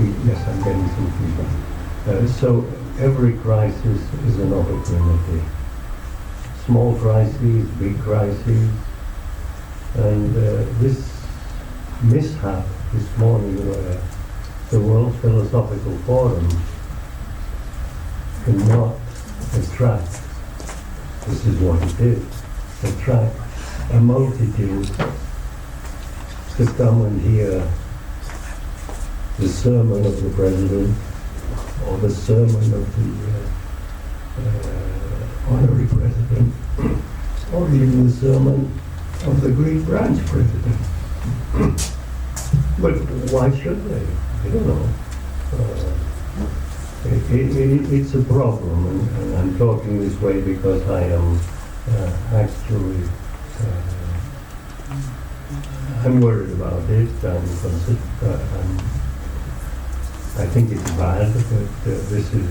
Yes, I'm getting some feedback. So every crisis is an opportunity. Small crises, big crises, and this mishap this morning where the World Philosophical Forum cannot attract, this is what it is, attract a multitude to come and hear the sermon of the President or the sermon of the Honorary President or even the sermon of the Greek branch President. But why should they? I don't know. It's a problem, and I'm talking this way because I am actually I'm worried about it. I think it's bad, but this is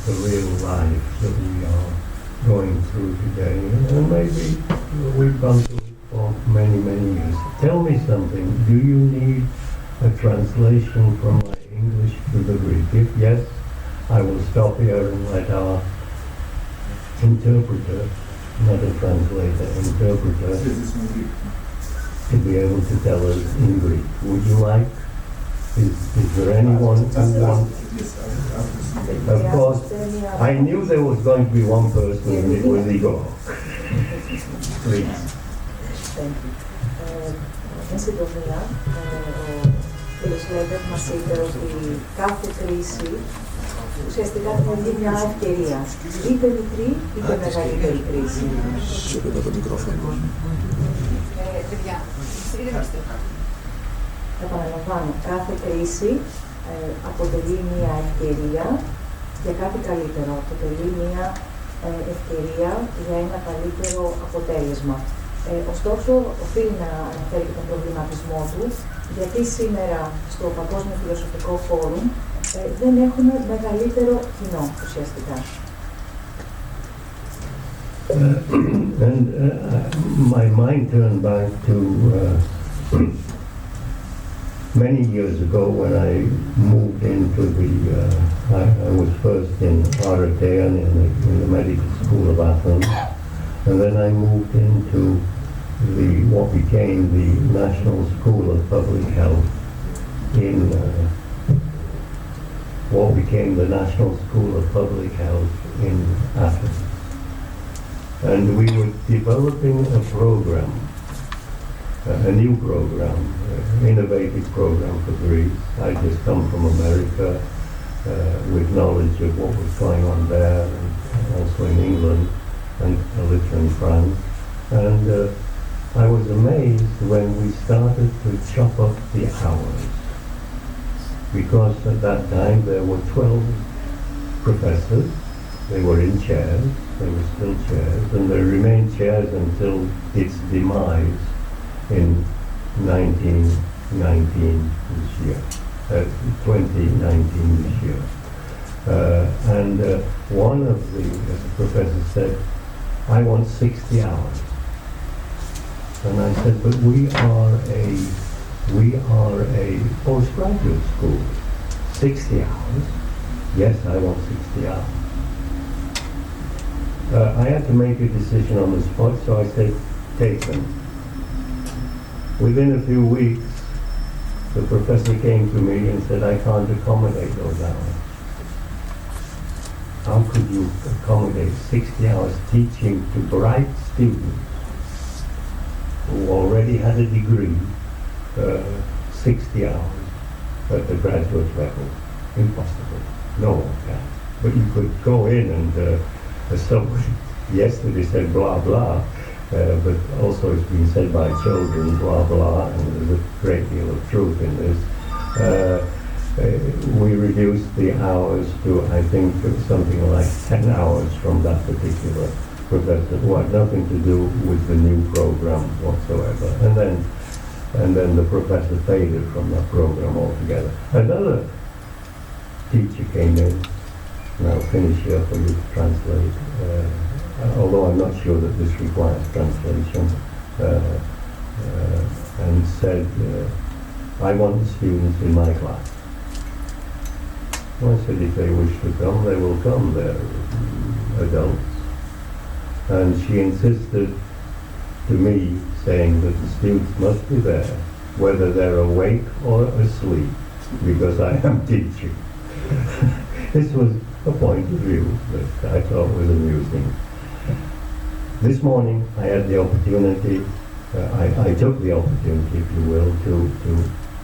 the real life that we are going through today, and maybe we've gone through it for many, many years. Tell me something. Do you need a translation from my English to the Greek? If yes, I will stop here and let our interpreter, not a translator, interpreter, to be able to tell us in Greek. Would you like? Is there anyone who wants? Of course, I knew there was going to be one person, and it was Igor. Please. Thank you. Εν συντομία, ο κ. Λέβετ μας είπε ότι κάθε κρίση ουσιαστικά δημιουργεί μια ευκαιρία. Είτε μικρή, είτε μεγαλύτερη κρίση. Σήκωτα το μικρόφωνο. Παιδιά, επαναλαμβάνω, κάθε κρίση αποτελεί μια ευκαιρία για κάτι καλύτερο. Αποτελεί μια ευκαιρία για ένα καλύτερο αποτέλεσμα. Ωστόσο, οφείλει να αναφέρει και τον προβληματισμό του, γιατί σήμερα στο Παγκόσμιο Φιλοσοφικό Φόρουμ δεν έχουμε μεγαλύτερο κοινό ουσιαστικά. My mind turned back to many years ago when I moved into I was first in Aratean in the medical school of Athens, and then I moved into what became the National School of Public Health in what became the National School of Public Health in Athens. And we were developing a program, a new program, innovative program for Greece. I just come from America with knowledge of what was going on there, and also in England and a little in France. And I was amazed when we started to chop up the hours, because at that time there were 12 professors. They were in chairs, they were still chairs, and they remained chairs until its demise in 2019 this year. And one of the professors said, I want 60 hours. And I said, but we are a postgraduate school. 60 hours? Yes, I want 60 hours. I had to make a decision on the spot, so I said, take them. Within a few weeks, the professor came to me and said, I can't accommodate those hours. How could you accommodate 60 hours teaching to bright students who already had a degree, 60 hours at the graduate level? Impossible. No one can. But you could go in and somebody yesterday said blah blah, but also it's been said by children blah blah, and there's a great deal of truth in this. We reduced the hours to, I think, something like 10 hours from that particular professor, who had nothing to do with the new program whatsoever. And then the professor faded from that program altogether. Another teacher came in, and I'll finish here for you to translate, although I'm not sure that this requires translation, and said, I want the students in my class. I said if they wish to come, they will come. They're adults. And she insisted to me, saying that the students must be there, whether they're awake or asleep, because I am teaching. This was a point of view that I thought was amusing. This morning I had the opportunity, I took the opportunity, if you will, to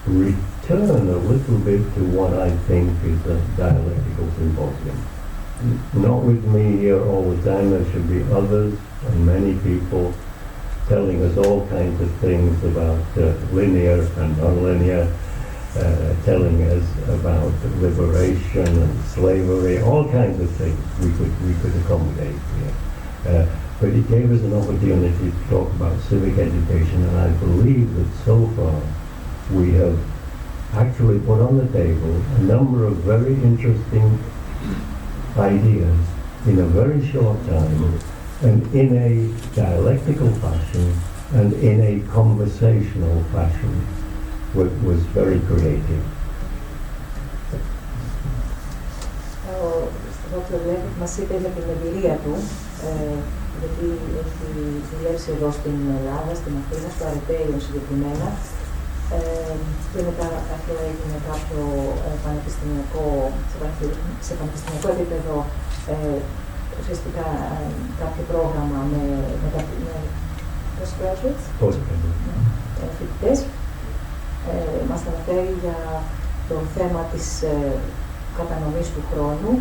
return a little bit to what I think is a dialectical symposium. Not with me here all the time, there should be others and many people telling us all kinds of things about linear and nonlinear, telling us about liberation and slavery, all kinds of things we could accommodate here. But it gave us an opportunity to talk about civic education, and I believe that so far we have actually put on the table a number of very interesting ideas in a very short time, and in a dialectical fashion and in a conversational fashion, was very creative. Ο Dr. Levett μας είπε για την εμπειρία του, γιατί έχει δουλέψει εδώ στην Ελλάδα, στην Αθήνα, στο Αρετέιο συγκεκριμένα, και μετά αυτό έγινε κάποιο πανεπιστημιακό, σε πανεπιστημιακό επίπεδο, ουσιαστικά κάποιο πρόγραμμα με postgraduates, φοιτητές. Μας αναφέρει για το θέμα της κατανομής του χρόνου.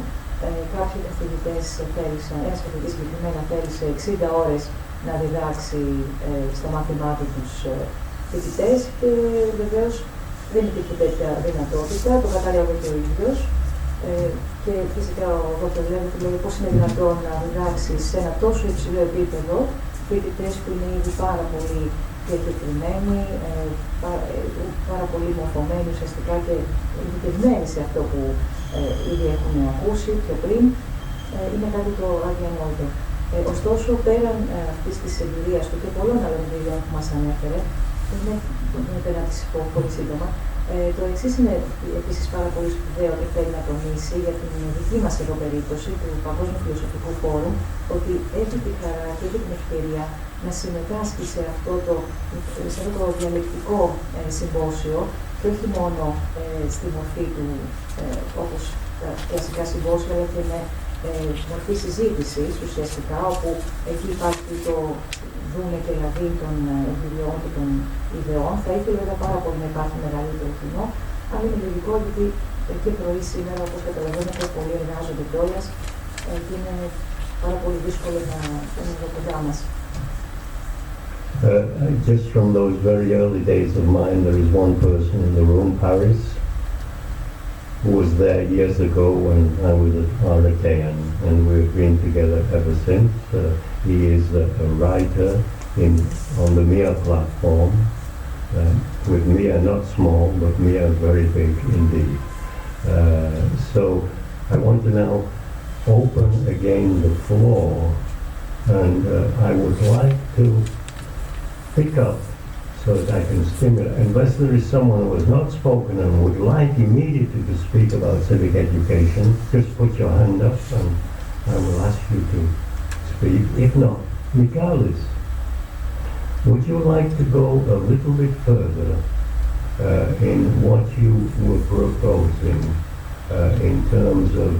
Κάποιοι καθηγητές θέλησαν, ένας καθηγητής συγκεκριμένα θέλησε 60 ώρες να διδάξει στο μάθημά του τους φοιτητές και βεβαίως δεν υπήρχε τέτοια δυνατότητα, το κατάλαβε και ο ίδιος. Και φυσικά ο Dr. Levett λέει πώς είναι δυνατόν να διδάξει σε ένα τόσο υψηλό επίπεδο φοιτητές που είναι ήδη πάρα πολύ διακεκριμένοι, πάρα πολύ μορφωμένοι ουσιαστικά και ειδικευμένοι σε αυτό που ήδη έχουν ακούσει πιο πριν. Είναι κάτι το αδιανόητο. Ωστόσο, πέραν αυτής της εμπειρίας του και πολλών άλλων εμπειριών που μας ανέφερε, δεν να τις πω πολύ σύντομα, το εξής είναι επίσης πάρα πολύ σπουδαίο και θέλει να τονίσει για την δική μας εδώ περίπτωση του Παγκόσμιου Φιλοσοφικού Φόρουμ, ότι έχει τη χαρά και έχει την ευκαιρία να συμμετάσχει σε αυτό το διαλεκτικό συμπόσιο και όχι μόνο στη μορφή του όπως τα κλασικά συμπόσια, αλλά και με μορφή συζήτησης ουσιαστικά, όπου εκεί υπάρχει το δούνε και λαβή των εμπειριών και των ιδεών. Θα ήθελα βέβαια πάρα πολύ να υπάρχει μεγαλύτερο κοινό, αλλά είναι λογικό γιατί και πρωί σήμερα, όπως καταλαβαίνετε, πολλοί εργάζονται κιόλας και είναι πάρα πολύ δύσκολο να είναι εδώ κοντά μας. Just from those very early days of mine, there is one person in the room, Paris, who was there years ago when I was at Arlequin, and we've been together ever since. He is a writer on the MIA platform, with MIA not small, but MIA very big indeed. So I want to now open again the floor, and I would like to pick up so that I can stimulate, unless there is someone who has not spoken and would like immediately to speak about civic education, just put your hand up and I will ask you to speak. If not, Michalis, would you like to go a little bit further in what you were proposing in terms of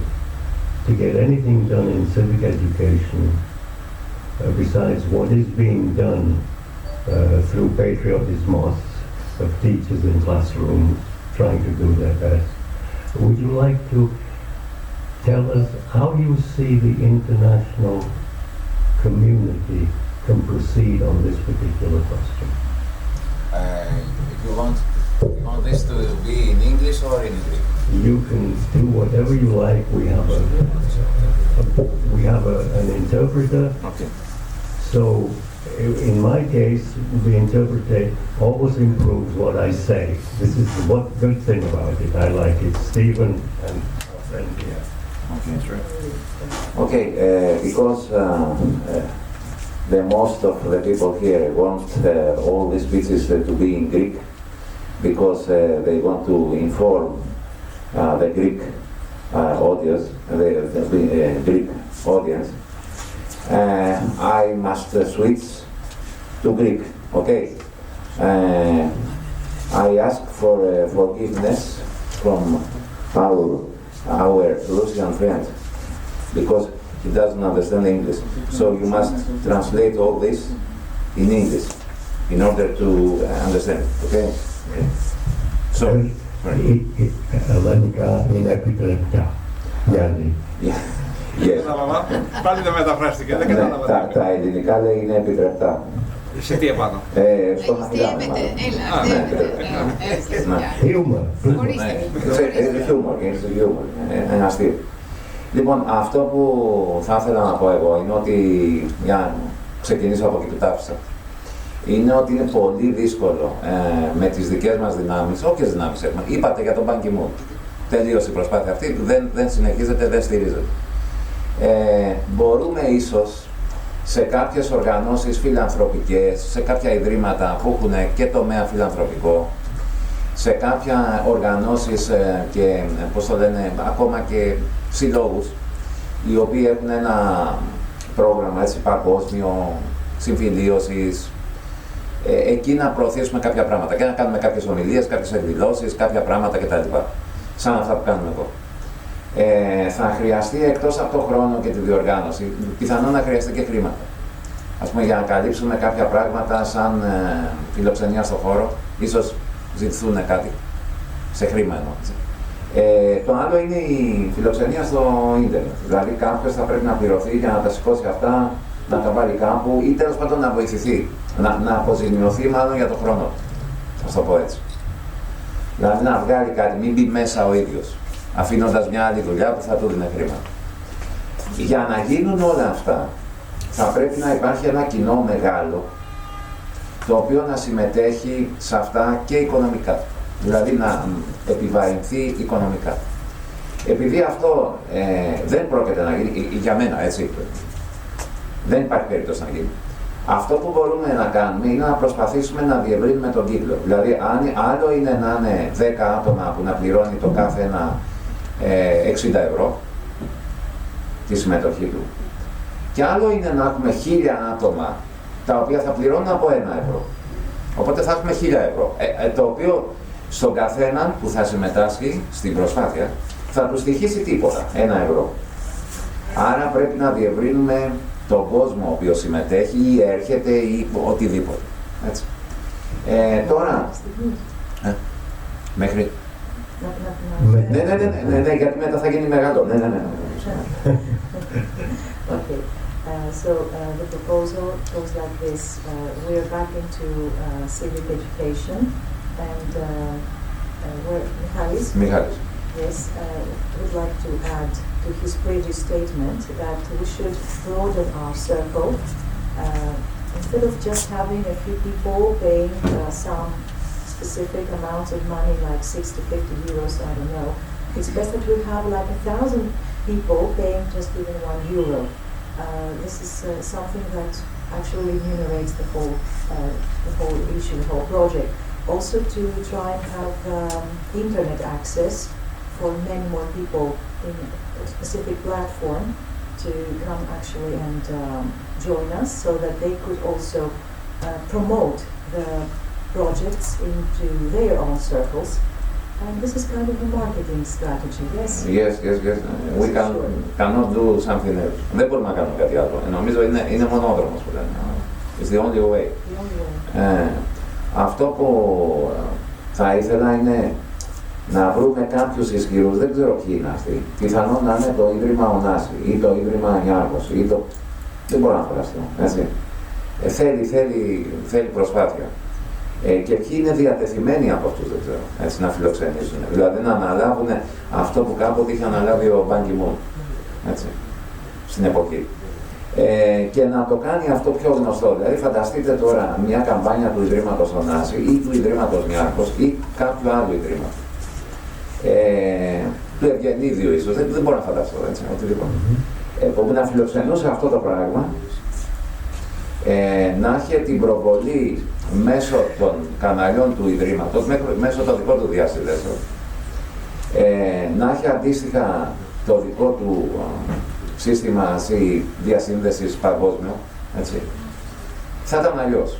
to get anything done in civic education besides what is being done through patriotismos of teachers in classrooms trying to do their best? Would you like to tell us how you see the international community can proceed on this particular question? If you want this to be in English or in Greek? You can do whatever you like. We have an interpreter. Okay. So in my case, the interpreter always improves what I say. This is the one good thing about it. I like it. Stephen and our friend here. Okay, sure. Okay, because the most of the people here want all these speeches to be in Greek, because they want to inform the Greek audience, the Greek audience, I must switch to Greek. Okay. I ask for forgiveness from our Russian friend because he doesn't understand English. So you must translate all this in English in order to understand. Okay. So. Ελληνικά είναι επιτρεπτά. Γιάννη. Yes. Πάλι δεν μεταφράστηκε, δεν κατάλαβα. Τα ελληνικά λέει είναι επιτρεπτά. Σε τι επάνω? Στο να φυλάμε. Χιούμορ. Χιούμορ, ένα αστείο. Λοιπόν, αυτό που θα ήθελα να πω εγώ είναι ότι, για να ξεκινήσω από εκεί που τα άφησα, είναι ότι είναι πολύ δύσκολο με τις δικές μας δυνάμεις, όποιες δυνάμεις έχουμε. Είπατε για τον Ban Ki-moon. Τελείωσε η προσπάθεια αυτή, δεν συνεχίζεται, δεν στηρίζεται. Μπορούμε ίσως σε κάποιες οργανώσεις φιλανθρωπικές, σε κάποια ιδρύματα που έχουν και τομέα φιλανθρωπικό, σε κάποια οργανώσεις και, πώς το λένε, ακόμα και συλλόγους, οι οποίοι έχουν ένα πρόγραμμα έτσι παγκόσμιο συμφιλίωσης, εκεί να προωθήσουμε κάποια πράγματα και να κάνουμε κάποιες ομιλίες, κάποιες εκδηλώσεις, κάποια πράγματα κτλ. Σαν αυτά που κάνουμε εδώ. Θα χρειαστεί εκτός από το χρόνο και τη διοργάνωση, πιθανόν να χρειαστεί και χρήματα. Ας πούμε, για να καλύψουμε κάποια πράγματα σαν φιλοξενία στο χώρο, ίσως ζητηθούν κάτι, σε χρήμα εννοώ. Το άλλο είναι η φιλοξενία στο ίντερνετ. Δηλαδή κάποιος θα πρέπει να πληρωθεί για να τα σηκώσει αυτά, να τα βάλει κάπου ή τέλος πάντων να βοηθηθεί, να αποζημιωθεί μάλλον για τον χρόνο. Ας το πω έτσι. Δηλαδή να βγάλει κάτι, μην μπει μέσα ο ίδιος, αφήνοντας μια άλλη δουλειά που θα του δίνει χρήμα. Για να γίνουν όλα αυτά, θα πρέπει να υπάρχει ένα κοινό μεγάλο, το οποίο να συμμετέχει σε αυτά και οικονομικά. Δηλαδή να επιβαρυνθεί οικονομικά. Επειδή αυτό δεν πρόκειται να γίνει, για μένα έτσι, δεν υπάρχει περίπτωση να γίνει. Αυτό που μπορούμε να κάνουμε είναι να προσπαθήσουμε να διευρύνουμε τον κύκλο. Δηλαδή, άλλο είναι να είναι 10 άτομα που να πληρώνει το κάθε ένα 60 ευρώ τη συμμετοχή του. Και άλλο είναι να έχουμε 1000 άτομα τα οποία θα πληρώνουν από 1 ευρώ. Οπότε θα έχουμε 1000 ευρώ. Το οποίο στον καθέναν που θα συμμετάσχει στην προσπάθεια θα του στοιχήσει τίποτα, 1 ευρώ. Άρα πρέπει να διευρύνουμε τον κόσμο ο οποίος συμμετέχει ή έρχεται ή οτιδήποτε. Έτσι. Τώρα, μέχρι... Ναι, γιατί μετά θα γίνει μεγάλο. Ναι. Okay. So the proposal goes like this. We are back into civic education and Michalis, yes, would like to add to his previous statement that we should broaden our circle. Instead of just having a few people paying some specific amount of money like 6 to 50 euros, I don't know, it's best that we have like 1,000 people paying just even €1. This is something that actually remunerates the whole issue, the whole project. Also to try and have internet access for many more people in a specific platform to come actually and join us so that they could also promote the projects into their own circles. And this is kind of a marketing strategy, yes? Yes. We cannot do something else. Δεν μπορούμε να κάνουμε κάτι άλλο. Νομίζω είναι μονόδρομος που λένε. It's the only way. The only way. Αυτό που θα ήθελα είναι να βρούμε κάποιους ισχυρούς, δεν ξέρω ποιοι είναι αυτοί. Πιθανόν να είναι το Ίδρυμα Ωνάση ή το Ίδρυμα Νιάρχος ή το... Δεν μπορώ να φανταστώ, έτσι. Θέλει προσπάθεια. Και ποιοι είναι διατεθειμένοι από αυτούς, δεν ξέρω, έτσι, να φιλοξενήσουν. Δηλαδή να αναλάβουν αυτό που κάποτε είχε αναλάβει ο Ban Ki-moon, έτσι, στην εποχή. Και να το κάνει αυτό πιο γνωστό. Δηλαδή φανταστείτε τώρα μια καμπάνια του Ιδρύματος Ωνάση ή του Ιδρύματος Νιάρχος ή κάποιου άλλου Ιδρύματος. Του Ευγενίδιου ίσως, δεν μπορώ να φανταστώ, έτσι, οτιδήποτε. Που να φιλοξενούσε αυτό το πράγμα, να έχει την προβολή μέσω των καναλιών του Ιδρύματος, μέσω των δικών του διασυνδέσεων, να έχει αντίστοιχα το δικό του σύστημα διασύνδεσης παγκόσμιο, έτσι. Θα ήταν αλλιώς.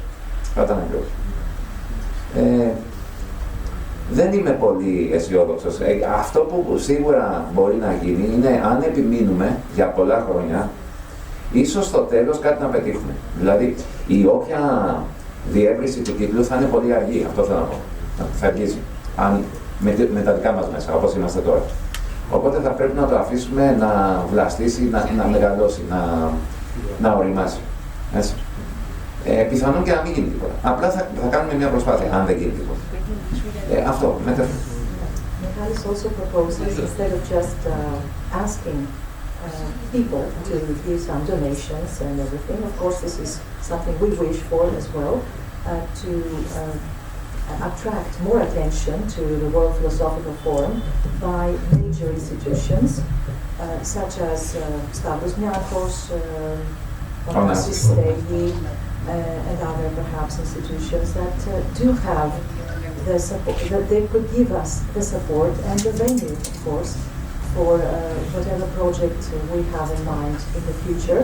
Δεν είμαι πολύ αισιόδοξος. Αυτό που σίγουρα μπορεί να γίνει είναι, αν επιμείνουμε για πολλά χρόνια, ίσως στο τέλος κάτι να πετύχουμε. Δηλαδή, η όποια διεύρυνση του κύκλου θα είναι πολύ αργή, αυτό θέλω να πω. Θα αργήσει, με τα δικά μας μέσα, όπως είμαστε τώρα. Οπότε θα πρέπει να το αφήσουμε να βλαστήσει, να μεγαλώσει, να οριμάσει. Έτσι. Πιθανόν και να μην γίνει τίποτα. Απλά θα κάνουμε μια προσπάθεια, αν δεν γίνει τίποτα. Αυτό, μετά. Michalis also proposes, instead of just asking people to give some donations and everything, of course this is something we wish for as well, to attract more attention to the World Philosophical Forum by major institutions such as Stavros Niarchos, Onassis Stegi, and other perhaps institutions that do have the support, that they could give us the support and the venue, of course, for whatever project we have in mind in the future,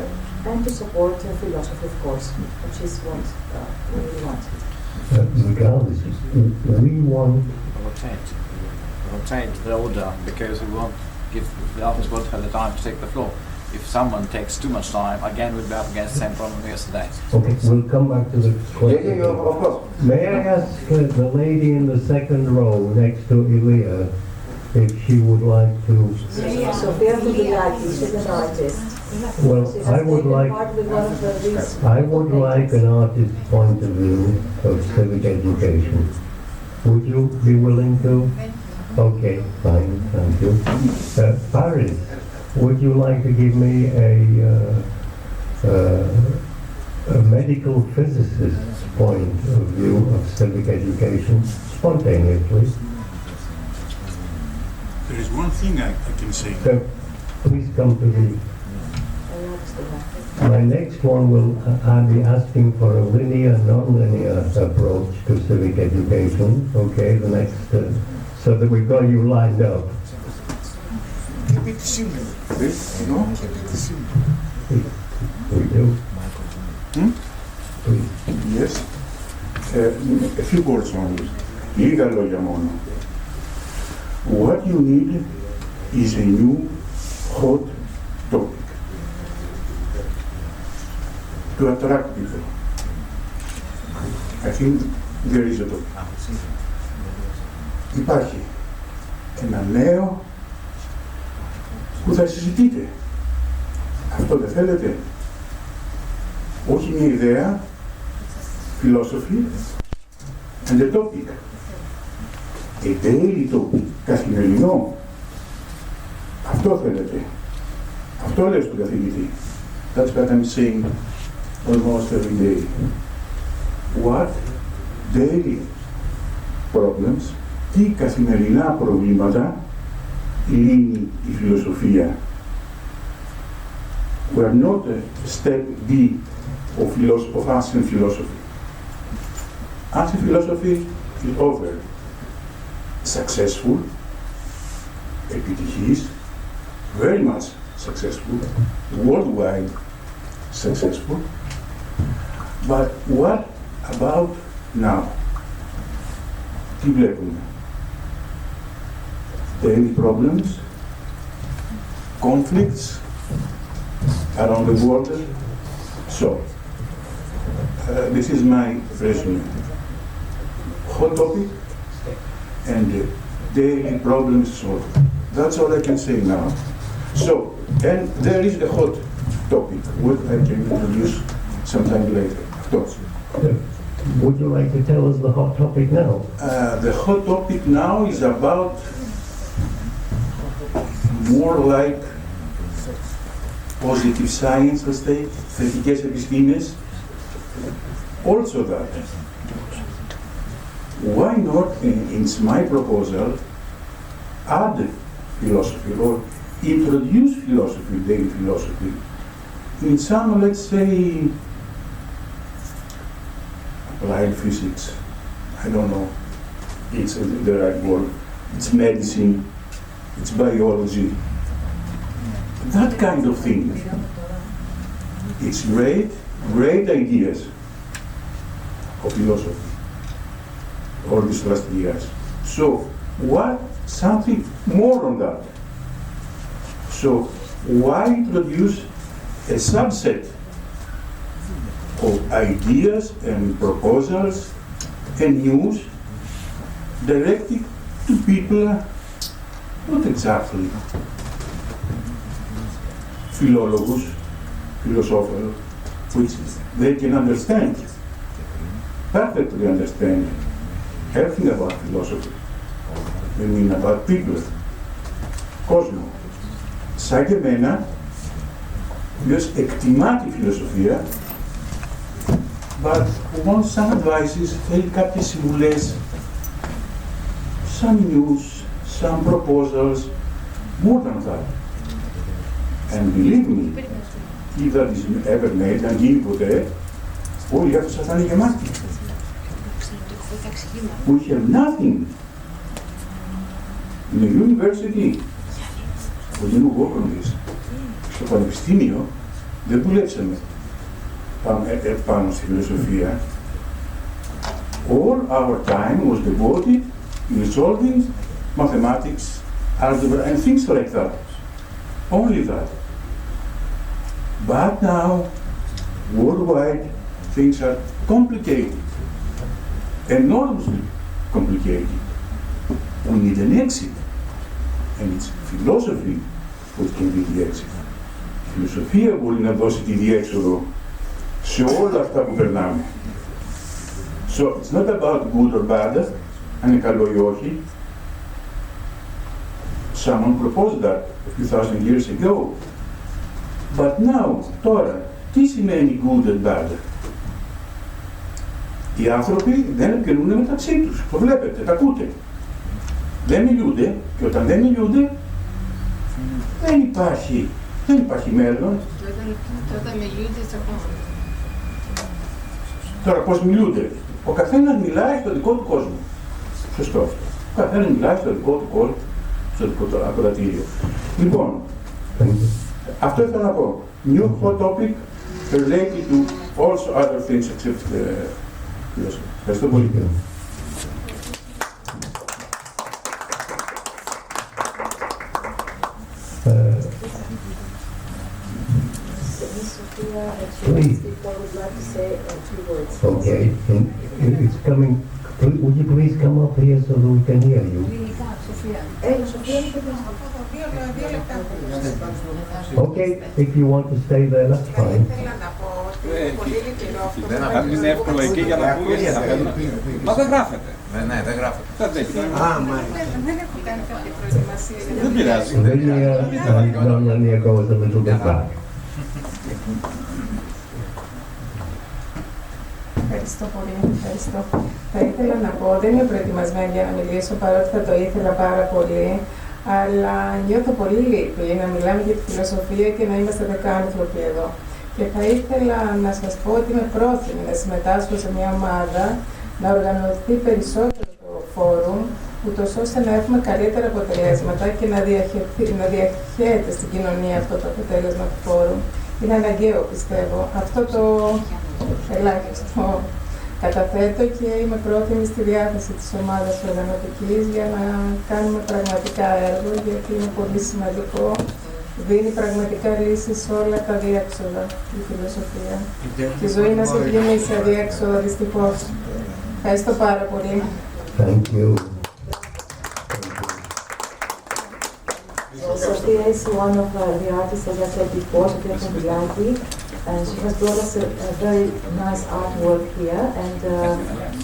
and to support philosophy, of course, which is what we really want. Regardless, we want... Rotate the order because we won't give the others won't have the time to take the floor. If someone takes too much time, again we'll be up against the same problem yesterday. Okay, we'll come back to the question. Yeah, of course. May I ask the lady in the second row next to Ilya if she would like to... Sophia Koudilaki, she's an artist. Well, I would like an artist's point of view of civic education. Would you be willing to? Okay, fine, thank you. Paris, would you like to give me a medical physicist's point of view of civic education, spontaneously? There is one thing I can say. So, please come to the... My next one will, I'll be asking for a linear, non-linear approach to civic education, okay, the next, so that we've got you lined up. We do. Please. Yes. A few words only. Λίγα λόγια μόνο. What you need is a new hot topic to attract people. I think there is a topic. Υπάρχει ένα νέο που θα συζητείτε. Αυτό δεν θέλετε? Όχι μια ιδέα, philosophy and a topic. A daily topic, καθημερινό. Αυτό θέλετε. Αυτό λέω στον καθηγητή. That's what I'm saying almost every day. What daily problems, τι καθημερινά προβλήματα λύνει η φιλοσοφία. We are not a step B of ancient philosophy. Ancient philosophy is over. Successful, επιτυχής, very much successful, worldwide successful. But what about now? Τι βλέπουμε? Daily problems, conflicts around the world. So, this is my resume. Hot topic and daily problems solved. That's all I can say now. So, and there is a hot topic, what I can introduce sometime later. Would you like to tell us the hot topic now? The hot topic now is about more like positive science, let's say, θετικές επιστήμες. Also that, why not, in my proposal, add philosophy or introduce philosophy, daily philosophy, in some, let's say, applied physics, I don't know, it's the right word, it's medicine, it's biology. That kind of thing. It's great ideas of philosophy all these last years. So what, something more on that? So why introduce a subset of ideas and proposals and news directed to people not exactly philologus, philosophers, which they can understand, perfectly understand everything about philosophy. I mean about people, κόσμο. Σαν και εμένα, ο οποίος εκτιμά τη φιλοσοφία, but wants some advices, θέλει κάποιες συμβουλές, some news, some proposals, more than that. And believe me, if that is ever made, αν γίνει ποτέ, όλοι αυτοί θα είναι γεμάτοι. We have nothing. In the university, που γίνουν γόκροντες, στο πανεπιστήμιο, δεν δουλέψαμε πάνω στη φιλοσοφία. All our time was devoted in solving mathematics, algebra, and things like that. Only that. But now, worldwide, things are complicated, enormously complicated. We need an exit, and it's philosophy which can be the exit. Η φιλοσοφία μπορεί να δώσει τη διέξοδο σε όλα αυτά που περνάμε. So it's not about good or bad, αν είναι καλό ή όχι. Someone proposed that a few thousand years ago. But now, τώρα, τι σημαίνει good and bad? Οι άνθρωποι δεν επικοινωνούν μεταξύ τους. Το βλέπετε, τα ακούτε. Δεν μιλούνται και όταν δεν μιλούνται, δεν υπάρχει μέλλον. Όταν μιλούνται, Τώρα πώς μιλούνται? Ο καθένας μιλάει στο δικό του κόσμο. Σωστό αυτό. Ο καθένας μιλάει στο δικό του κόσμο, στο δικό του ακροατήριο. Λοιπόν, αυτό ήθελα να πω. New hot topic related to also other things except philosophy. Ευχαριστώ πολύ. Please. Okay, and it's coming. Would you please come up here so that we can hear you? Okay, if you want to stay there, that's fine. Είναι εύκολο εκεί για να ακούγεσαι. Μα δεν γράφεται. Ναι, δεν γράφεται. Δεν έχω κάνει κάποια προετοιμασία. Δεν πειράζει. Lilia goes a little bit back. Ευχαριστώ πολύ. Ευχαριστώ. Θα ήθελα να πω, δεν είμαι προετοιμασμένη για να μιλήσω, παρότι θα το ήθελα πάρα πολύ, αλλά νιώθω πολύ λύπη να μιλάμε για τη φιλοσοφία και να είμαστε 10 άνθρωποι εδώ. Και θα ήθελα να σας πω ότι είμαι πρόθυμη να συμμετάσχω σε μια ομάδα, να οργανωθεί περισσότερο το φόρουμ, ούτως ώστε να έχουμε καλύτερα αποτελέσματα και να διαχέεται στην κοινωνία αυτό το αποτέλεσμα του φόρουμ. Είναι αναγκαίο, πιστεύω. Αυτό το ελάχιστο καταθέτω και είμαι πρόθυμη στη διάθεση της ομάδας οργανωτικής για να κάνουμε πραγματικά έργο, γιατί είναι πολύ σημαντικό. Δίνει πραγματικά λύσεις σε όλα τα διέξοδα η φιλοσοφία. Και η ζωή μας έχει γίνει σε διέξοδα, δυστυχώς. Ευχαριστώ πάρα πολύ. Thank you. Sophia is one of the artists, as I said before, Sophia Kondiaki, and she has brought us a very nice artwork here. And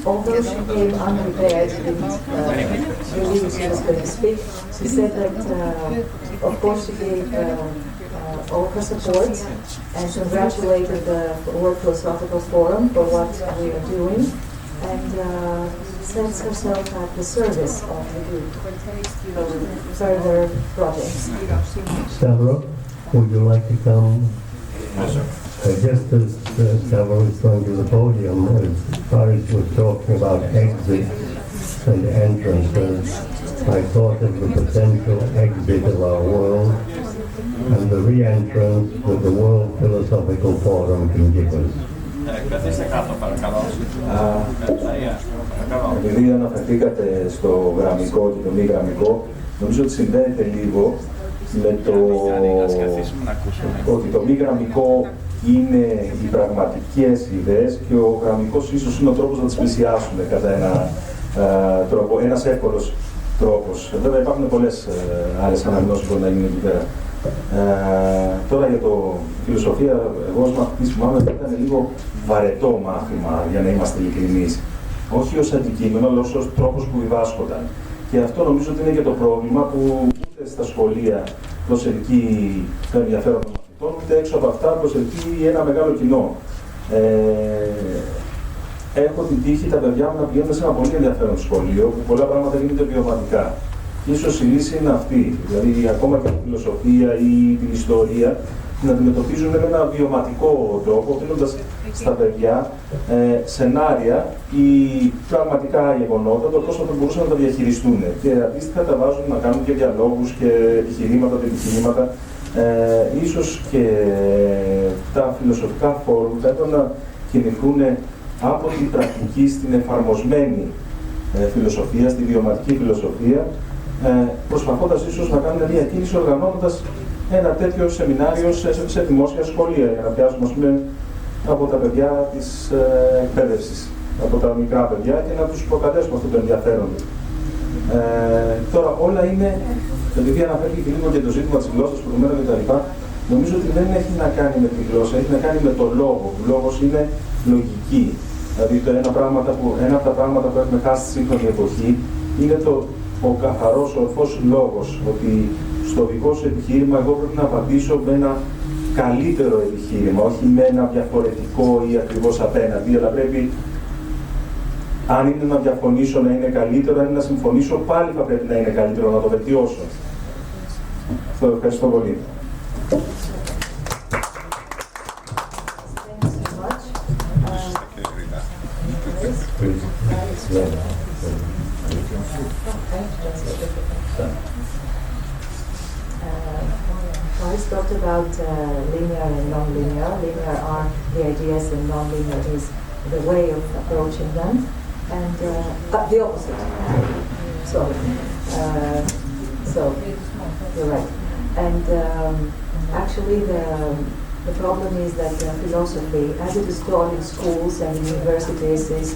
although she came unprepared with the reading she was going to speak, she said that, of course, she gave all her support and congratulated the World Philosophical Forum for what we are doing, and sets herself at the service of the group for further projects. Stavro, would you like to come? Just as Stavro is going to the podium, as Paris was talking about exits and entrances, I thought of the potential exit of our world and the re-entrance that the World Philosophical Forum can give us. Καθίστε κάτω, παρακαλώ. Παρακαλώ. Επειδή αναφερθήκατε στο γραμμικό και το μη γραμμικό, νομίζω ότι συνδέεται λίγο με το ότι το μη γραμμικό είναι οι πραγματικές ιδέες και ο γραμμικός ίσως είναι ο τρόπος να τις πλησιάσουμε κατά ένα τρόπο, ένας εύκολος τρόπος. Βέβαια υπάρχουν πολλές άλλες αναγνώσεις που μπορεί να γίνουν εκεί πέρα. Τώρα για το φιλοσοφία, εγώ ως μαθητής θυμάμαι ότι ήταν λίγο βαρετό μάθημα, για να είμαστε ειλικρινείς. Όχι ως αντικείμενο, αλλά ως τρόπος που διδάσκονταν. Και αυτό νομίζω ότι είναι και το πρόβλημα που ούτε στα σχολεία προσελκύει το ενδιαφέρον των μαθητών, ούτε έξω από αυτά προσελκύει ένα μεγάλο κοινό. Έχω την τύχη τα παιδιά μου να πηγαίνουν σε ένα πολύ ενδιαφέρον σχολείο, που πολλά πράγματα γίνονται βιωματικά. Ίσως η λύση είναι αυτή, δηλαδή ακόμα και τη φιλοσοφία ή την ιστορία, να αντιμετωπίζουν με ένα βιωματικό τρόπο, δίνοντας στα παιδιά σενάρια ή πραγματικά γεγονότα, το πώς θα μπορούσαν να τα διαχειριστούν. Και αντίστοιχα τα βάζουν να κάνουν και διαλόγους και επιχειρήματα, επιχειρήματα. Ίσως και τα φιλοσοφικά φόρουμ θα έπρεπε να κινηθούν από την πρακτική στην εφαρμοσμένη φιλοσοφία, στη βιωματική φιλοσοφία, προσπαθώντας ίσως να κάνουν μια κίνηση οργανώνοντας ένα τέτοιο σεμινάριο σε δημόσια σχολεία, για να πιάσουμε, ας πούμε, από τα παιδιά της εκπαίδευσης, από τα μικρά παιδιά και να τους προκαλέσουμε αυτό το ενδιαφέρον. Τώρα όλα είναι, επειδή αναφέρθηκε λίγο και το ζήτημα της γλώσσας προηγουμένως κτλ., νομίζω ότι δεν έχει να κάνει με τη γλώσσα, έχει να κάνει με το λόγο. Ο λόγος είναι λογική. Δηλαδή ένα από τα πράγματα που έχουμε χάσει στη σύγχρονη εποχή είναι ο καθαρός ορθός λόγος, ότι στο δικό σου επιχείρημα εγώ πρέπει να απαντήσω με ένα καλύτερο επιχείρημα, όχι με ένα διαφορετικό ή ακριβώς απέναντι, αλλά πρέπει, αν είναι να διαφωνήσω, να είναι καλύτερο, αν είναι να συμφωνήσω, πάλι θα πρέπει να είναι καλύτερο, να το βελτιώσω. Αυτό, ευχαριστώ πολύ. Boris talked about linear and non-linear. Linear are the ideas and non-linear is the way of approaching them. And the opposite. Sorry. So, you're right. And actually the problem is that philosophy, as it is taught in schools and in universities, is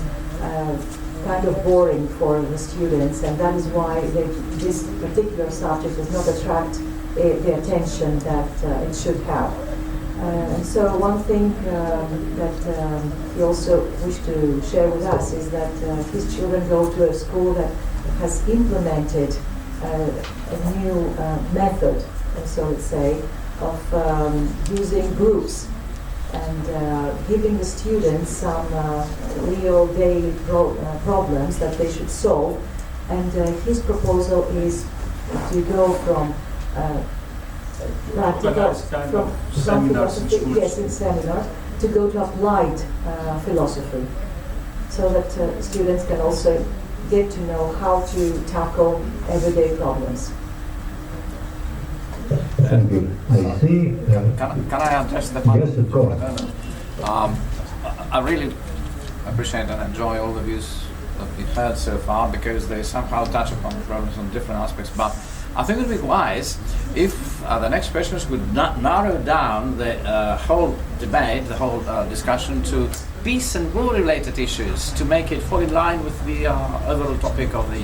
kind of boring for the students, and that is why this particular subject does not attract the attention that it should have. And so one thing that he also wished to share with us is that his children go to a school that has implemented a new method, so let's say, of using groups and giving the students some real daily problems that they should solve. And his proposal is to go from philosophy, yes, in seminars, to go to applied philosophy, so that students can also get to know how to tackle everyday problems. Thank you. I see. Can I address the final? Yes, of course. I really appreciate and enjoy all the views that we've heard so far, because they somehow touch upon the problems on different aspects. But I think it would be wise if the next questions would narrow down the whole debate, the whole discussion to peace and war-related issues, to make it fall in line with the overall topic of the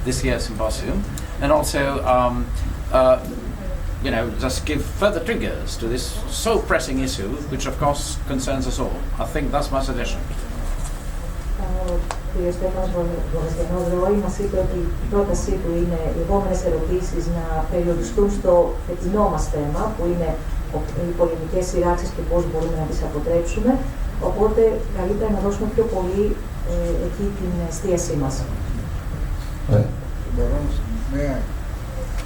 this year's symposium, and also just give further triggers to this so pressing issue, which of course concerns us all. I think that's my suggestion. Ο κ. Στέφανος Βογιανόδρου μας είπε ότι η πρότασή του είναι οι επόμενες ερωτήσεις να περιοριστούν στο φετινό μας θέμα, που είναι οι πολεμικές σειράξεις και πώς μπορούμε να τις αποτρέψουμε. Οπότε καλύτερα να δώσουμε πιο πολύ εκεί την εστίασή μας.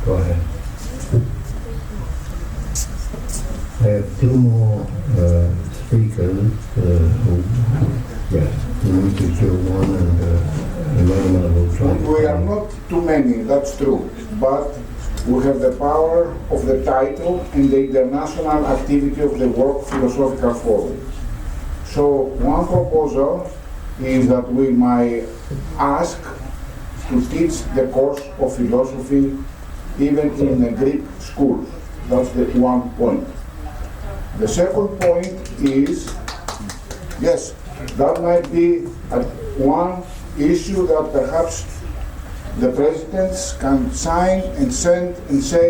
Go ahead. I have two more speakers who need to do one, and Elena will try to many, that's true, but we have the power of the title and the international activity of the World Philosophical Forum. So one proposal is that we might ask to teach the course of philosophy even in the Greek schools. That's the one point. The second point is, yes, that might be one issue that perhaps the presidents can sign and send and say,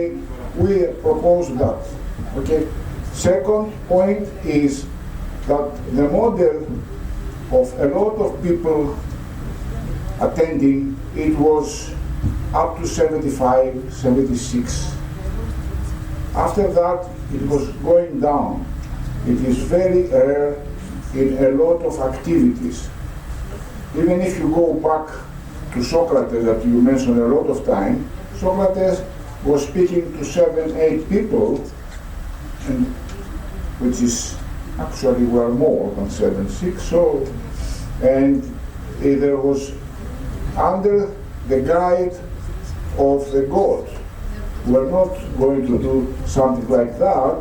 we propose that. Okay. Second point is that the model of a lot of people attending, it was up to 75, 76. After that, it was going down. It is very rare in a lot of activities. Even if you go back to Socrates, that you mentioned a lot of time, Socrates was speaking to 7, 8 people, and which is actually were more than 7, 6. So, and there was under the guide of the God. We're not going to do something like that,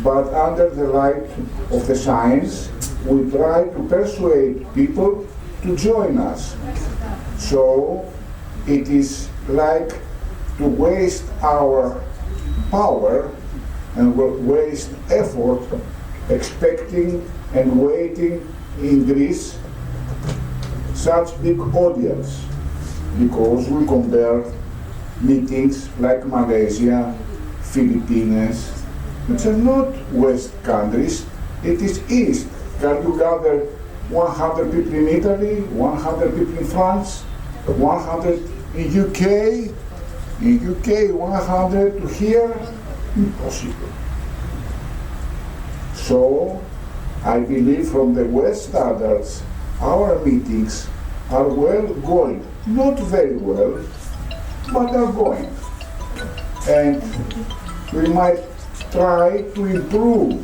but under the light of the science, we try to persuade people to join us. So it is like to waste our power and waste effort expecting and waiting in Greece such big audience, because we compare meetings like Malaysia, Philippines, which are not West countries, it is East. Can you gather 100 people in Italy, 100 people in France, 100 in UK, 100 to here? Impossible. So, I believe from the West standards, our meetings are well going. Not very well, but are going. And we might try to improve,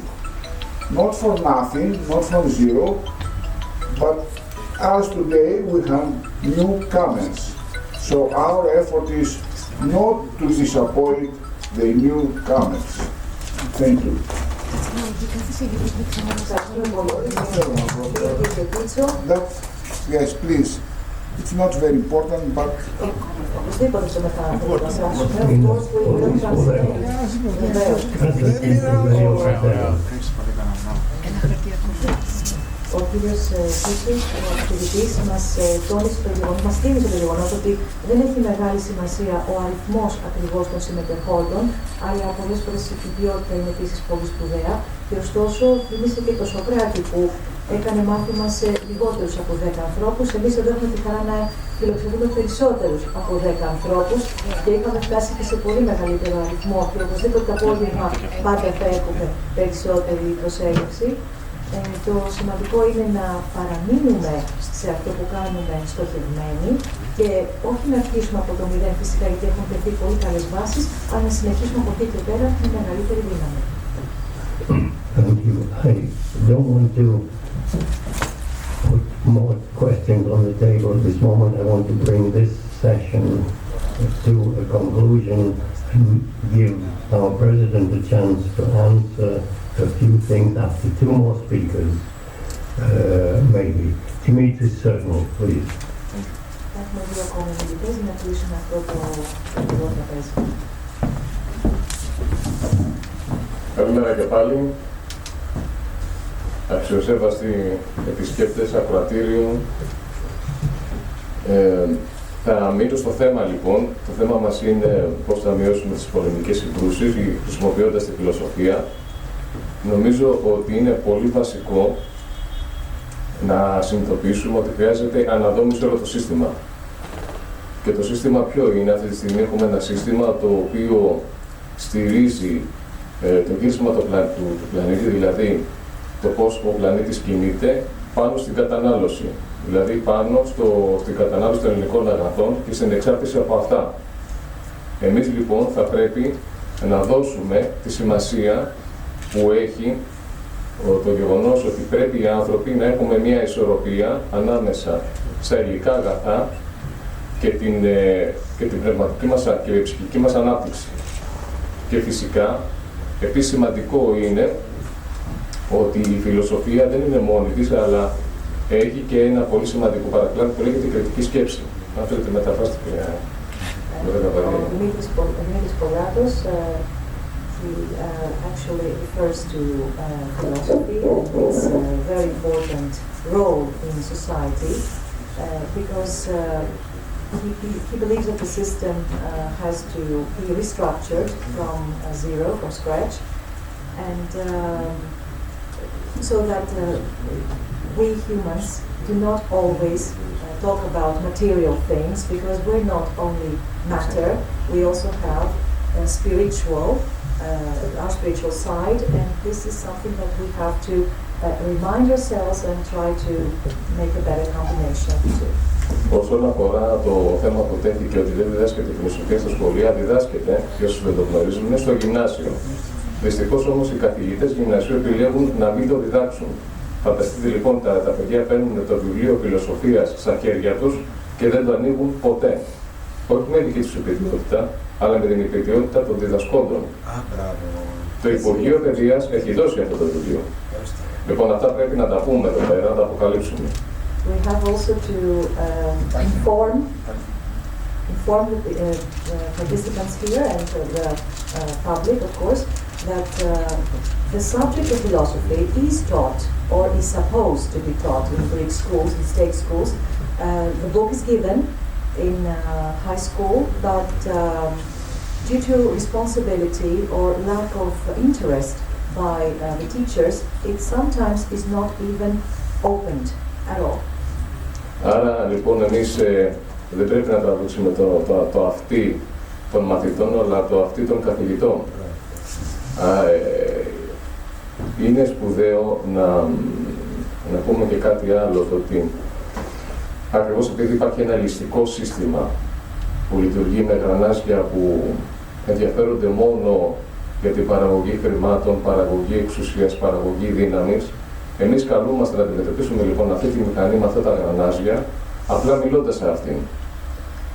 not for nothing, not from zero, but as today we have new comments. So our effort is not to disappoint the new comments. Thank you. Yes, please. It's not very important, but... Ο κύριος Φίσος, ο ακτιβητής, μας τόνισε το γεγονός, μας θύμισε το γεγονός ότι δεν έχει μεγάλη σημασία ο αριθμός ακριβώς των συμμετεχόντων, αλλά πολλές φορές η ποιότητα είναι επίσης πολύ σπουδαία. Και ωστόσο, θυμίσε και το Σοκράτη που έκανε μάθημα σε λιγότερους από 10 ανθρώπους. Εμείς εδώ έχουμε τη χαρά να φιλοξενούμε περισσότερους από 10 ανθρώπους και είχαμε φτάσει και σε πολύ μεγαλύτερο αριθμό. Και οπωσδήποτε το απόγευμα πάντα θα έχουμε περισσότερη προσέλευση. Το σημαντικό είναι να παραμείνουμε σε αυτό που κάνουμε στοχευμένοι και όχι να αρχίσουμε από το μηδέν φυσικά, γιατί έχουν τεθεί πολύ καλές βάσεις, αλλά να συνεχίσουμε από εκεί και πέρα με μεγαλύτερη δύναμη. Thank you. I don't want to put more questions on the table at this moment. I want to bring this session to a conclusion and give our President a chance to answer a few things after 2 more speakers, maybe. Dimitris, certainly, please. Έχουμε 2 ακόμα μιλητές για να κλείσουμε αυτό το τραπέζι. Καλημέρα και πάλι. Αξιοσέβαστοι επισκέπτες, ακροατήριου. Θα μείνω στο θέμα λοιπόν. Το θέμα μας είναι πώς θα μειώσουμε τις πολεμικές συγκρούσεις χρησιμοποιώντας τη φιλοσοφία. Νομίζω ότι είναι πολύ βασικό να συνειδητοποιήσουμε ότι χρειάζεται αναδόμηση όλο το σύστημα. Και το σύστημα ποιο είναι? Αυτή τη στιγμή έχουμε ένα σύστημα το οποίο στηρίζει το γύρισμα του πλανήτη, δηλαδή το πώς ο πλανήτης κινείται πάνω στην κατανάλωση. Δηλαδή πάνω στην κατανάλωση των ελληνικών αγαθών και στην εξάρτηση από αυτά. Εμείς λοιπόν θα πρέπει να δώσουμε τη σημασία που έχει το γεγονός ότι πρέπει οι άνθρωποι να έχουμε μια ισορροπία ανάμεσα στα υλικά αγαθά και την και την πνευματική μας και η ψυχική μας ανάπτυξη. Και φυσικά, επίσης σημαντικό είναι ότι η φιλοσοφία δεν είναι μόνη της, αλλά έχει και ένα πολύ σημαντικό παρακλάδι που λέγεται κριτική σκέψη. Αν θέλετε μεταφράστηκε. Δημήτρης Πολάτος, he actually refers to philosophy and its very important role in society because he believes that the system has to be restructured from zero, from scratch, and so that we humans do not always talk about material things because we're not only matter, we also have a spiritual, our spiritual side, and this is something that we have to remind ourselves and try to make a better combination of the two. Όσον αφορά το θέμα που τέθηκε ότι δεν διδάσκεται η φιλοσοφία στα σχολεία, διδάσκεται, για όσους δεν το γνωρίζουν, είναι στο γυμνάσιο. Δυστυχώς όμως οι καθηγητές γυμνασίου επιλέγουν να μην το διδάξουν. Φανταστείτε λοιπόν τα παιδιά παίρνουν το βιβλίο φιλοσοφίας στα χέρια τους και δεν το ανοίγουν ποτέ. Όχι με δική τους υπηρετικότητα, αλλά με την υπηρετικότητα των διδασκόντων. Το Υπουργείο Παιδείας έχει δώσει αυτό το βιβλίο. Λοιπόν, αυτά πρέπει να τα πούμε εδώ πέρα, να τα αποκαλύψουμε. We have also to inform the participants here and the public, of course, that the subject of philosophy is taught or is supposed to be taught in Greek schools, in state schools. The book is given in high school, but due to responsibility or lack of interest by the teachers, it sometimes is not even opened at all. Άρα λοιπόν εμείς δεν πρέπει να τραβήξουμε το αυτί των μαθητών, αλλά το αυτί των καθηγητών. Είναι σπουδαίο να πούμε και κάτι άλλο, ότι ακριβώς επειδή υπάρχει ένα ληστικό σύστημα που λειτουργεί με γρανάζια που ενδιαφέρονται μόνο για την παραγωγή χρημάτων, παραγωγή εξουσίας, παραγωγή δύναμης, εμείς καλούμαστε να αντιμετωπίσουμε λοιπόν αυτή τη μηχανή με αυτά τα γρανάζια, απλά μιλώντας σε αυτήν.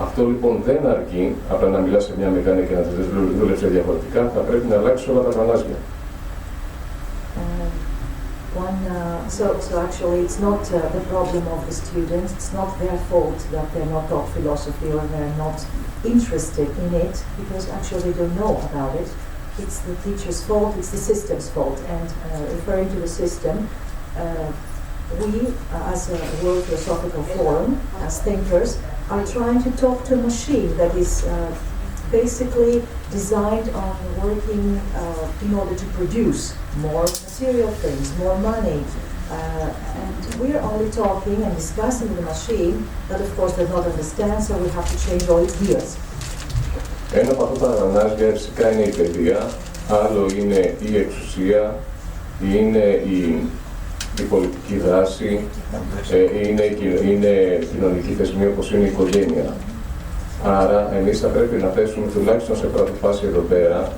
Αυτό λοιπόν δεν αρκεί, απλά να μιλάς σε μια μηχανή και να τη δούλεψε διαφορετικά, θα πρέπει να αλλάξει όλα τα γρανάζια. So actually it's not the problem of the students, it's not their fault that they're not taught philosophy or they're not interested in it, because actually they don't know about it. It's the teacher's fault, it's the system's fault, and referring to the system, we as a World Philosophical Forum, as thinkers, are trying to talk to a machine that is basically designed on working in order to produce more material things, more money. And we're only talking and discussing with the machine that of course does not understand, so we have to change all its gears. Ένα από αυτά τα γρανάζια φυσικά είναι η παιδεία, άλλο είναι η εξουσία, είναι η πολιτική δράση, είναι κοινωνική θεσμή όπως είναι η οικογένεια. Άρα εμείς θα πρέπει να θέσουμε τουλάχιστον σε πρώτη φάση εδώ πέρα